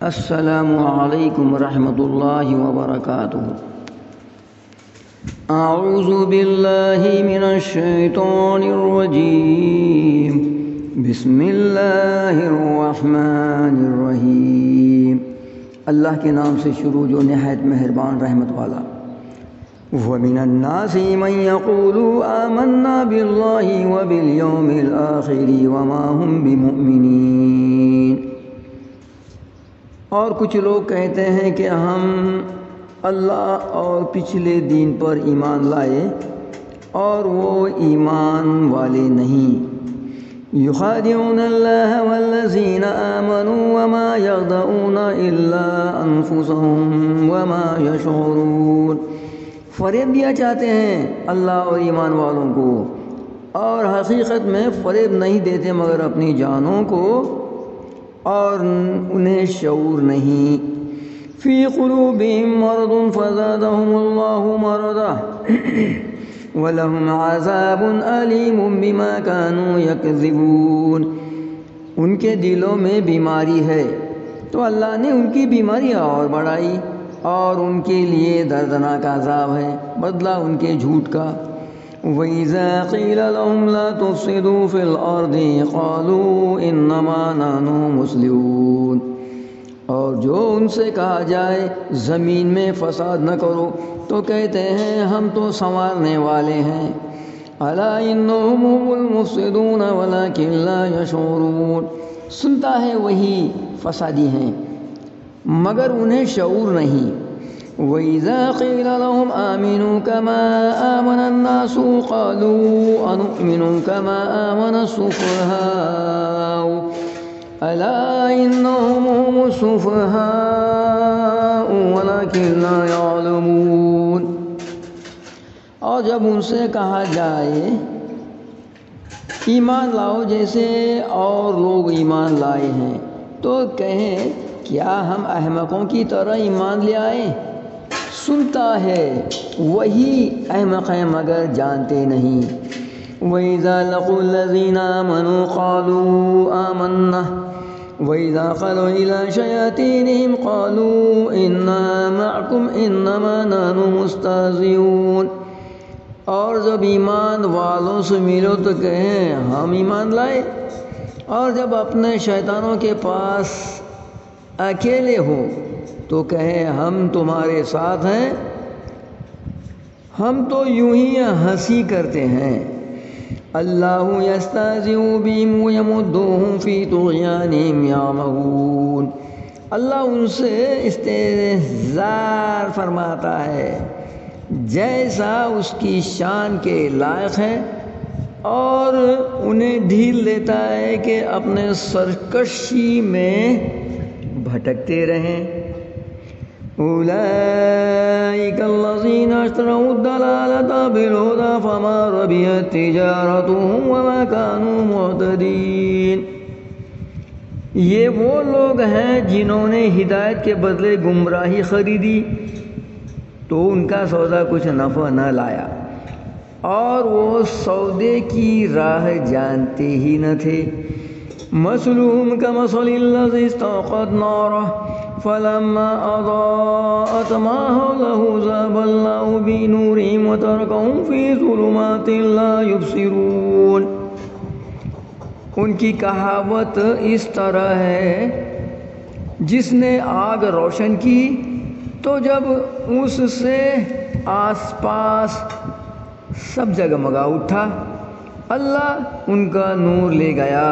السلام علیکم ورحمۃ اللہ وبرکاتہ۔ اعوذ باللہ من الشیطان الرجیم، بسم اللہ الرحمن الرحیم۔ اللہ کے نام سے شروع جو نہایت مہربان رحمت والا۔ وَمِنَ النَّاسِ مَن يَقُولُ آمَنَّا بِاللَّهِ وَبِالْيَوْمِ الْآخِرِ وَمَا هُمْ بِمُؤْمِنِينَ۔ اور کچھ لوگ کہتے ہیں کہ ہم اللہ اور پچھلے دن پر ایمان لائے اور وہ ایمان والے نہیں۔ یخادعون اللہ والذین آمنوا وما یخدعون الا انفسهم وما یشعرون۔ فریب دیا چاہتے ہیں اللہ اور ایمان والوں کو، اور حقیقت میں فریب نہیں دیتے مگر اپنی جانوں کو، اور انہیں شعور نہیں۔ فی قلوبہم مرض فزادہم اللہ مرضا ولہم عذاب علیم بما کانوا یکذبون۔ ان کے دلوں میں بیماری ہے تو اللہ نے ان کی بیماری اور بڑھائی، اور ان کے لیے دردناک عذاب ہے بدلہ ان کے جھوٹ کا۔ وَإِذَا قِيلَ لَهُمْ لَا تُفْسِدُوا فِي الْأَرْضِ قَالُوا إِنَّمَا نَحْنُ مُصْلِحُونَ۔ اور جو ان سے کہا جائے زمین میں فساد نہ کرو تو کہتے ہیں ہم تو سنوارنے والے ہیں۔ أَلَا إِنَّهُمْ هُمُ الْمُفْسِدُونَ وَلَكِنْ لَا يَشْعُرُونَ۔ سنتا ہے وہی فسادی ہیں مگر انہیں شعور نہیں۔ وَإِذَا قِيلَ لَهُمْ آمِنُوا كَمَا آمَنَ النَّاسُ قَالُوا أَنُؤْمِنُ كَمَا آمَنَ السُّفَهَاءُ أَلَا إِنَّهُمْ هُمُ السُّفَهَاءُ وَلَكِنْ لَا يَعْلَمُونَ۔ اور جب ان سے کہا جائے ایمان لاؤ جیسے اور لوگ ایمان لائے ہیں تو کہیں کیا ہم احمقوں کی طرح ایمان لے آئے؟ سنتا ہے وہی احمق ہیں مگر جانتے نہیں۔ وَإِذَا لَقُوا الَّذِينَ آمَنُوا قَالُوا آمَنَّا وَإِذَا خَلَوْا إِلَىٰ شَيَاطِينِهِمْ قَالُوا إِنَّا مَعَكُمْ إِنَّمَا نَحْنُ مُسْتَهْزِئُونَ۔ اور جب ایمان والوں سے ملو تو کہیں ہم ایمان لائے، اور جب اپنے شیطانوں کے پاس اکیلے ہو تو کہے ہم تمہارے ساتھ ہیں، ہم تو یوں ہی ہنسی کرتے ہیں۔ اللہ یستہزئ بہم ویمدھم فی طغیانہم یعمہون۔ اللہ ان سے استہزاء فرماتا ہے جیسا اس کی شان کے لائق ہے، اور انہیں ڈھیل دیتا ہے کہ اپنے سرکشی میں بھٹکتے رہیں۔ اولئک الذین اشتروا الضلالۃ بالہدی فما ربحت تجارتہم وما کانوا مہتدین۔ یہ وہ لوگ ہیں جنہوں نے ہدایت کے بدلے گمراہی خریدی تو ان کا سودا کچھ نفع نہ لایا، اور وہ سودے کی راہ جانتے ہی نہ تھے۔ مثلهم كمثل الذي استوقد نارا فلما أضاءت ما حوله ذهب الله بنورهم وتركهم في ظلمات لا يبصرون۔ ان کی کہاوت اس طرح ہے، جس نے آگ روشن کی تو جب اس سے آس پاس سب جگمگا اٹھا، اللہ ان کا نور لے گیا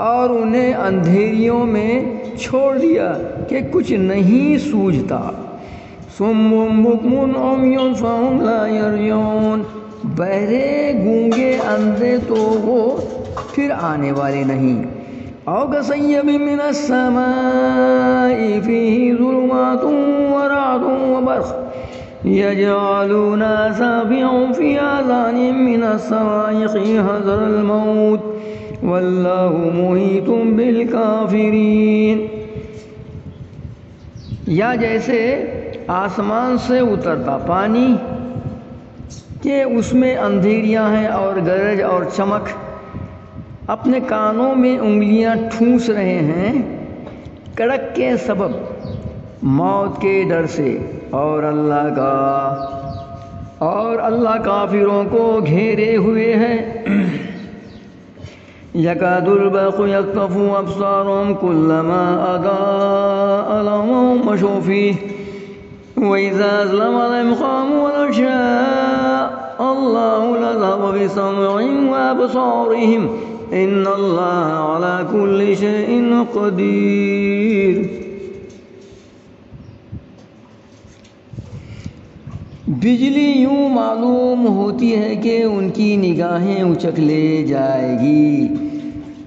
اور انہیں اندھیریوں میں چھوڑ دیا کہ کچھ نہیں سوجھتا۔ صم بکم عمی فہم لا یرجعون۔ بہرے گونگے اندھے تو وہ پھر آنے والے نہیں۔ او کصیب من السماء فیہ ظلمات ورعد وبرق یجعلون اصابعهم فی آذانہم من الصواعق حذر الموت واللہ محیط بالکافرین۔ یا جیسے آسمان سے اترتا پانی کہ اس میں اندھیریاں ہیں اور گرج اور چمک، اپنے کانوں میں انگلیاں ٹھونس رہے ہیں کڑک کے سبب موت کے ڈر سے، اور اللہ کافروں کو گھیرے ہوئے ہے۔ یکاد البرق یخطف ابصارهم کلما اضاء لهم مشوا فیہ وإذا أظلم عليهم قاموا ولو شاء الله لذهب بسمعهم وأبصارهم إن الله على كل شيء قدير۔ بجلی یوں معلوم ہوتی ہے کہ ان کی نگاہیں اچک لے جائے گی،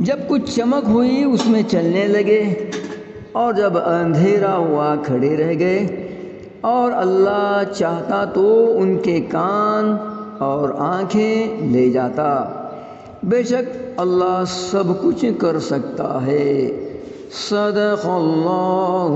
جب کچھ چمک ہوئی اس میں چلنے لگے، اور جب اندھیرا ہوا کھڑے رہ گئے، اور اللہ چاہتا تو ان کے کان اور آنکھیں لے جاتا، بے شک اللہ سب کچھ کر سکتا ہے۔ صدق اللہ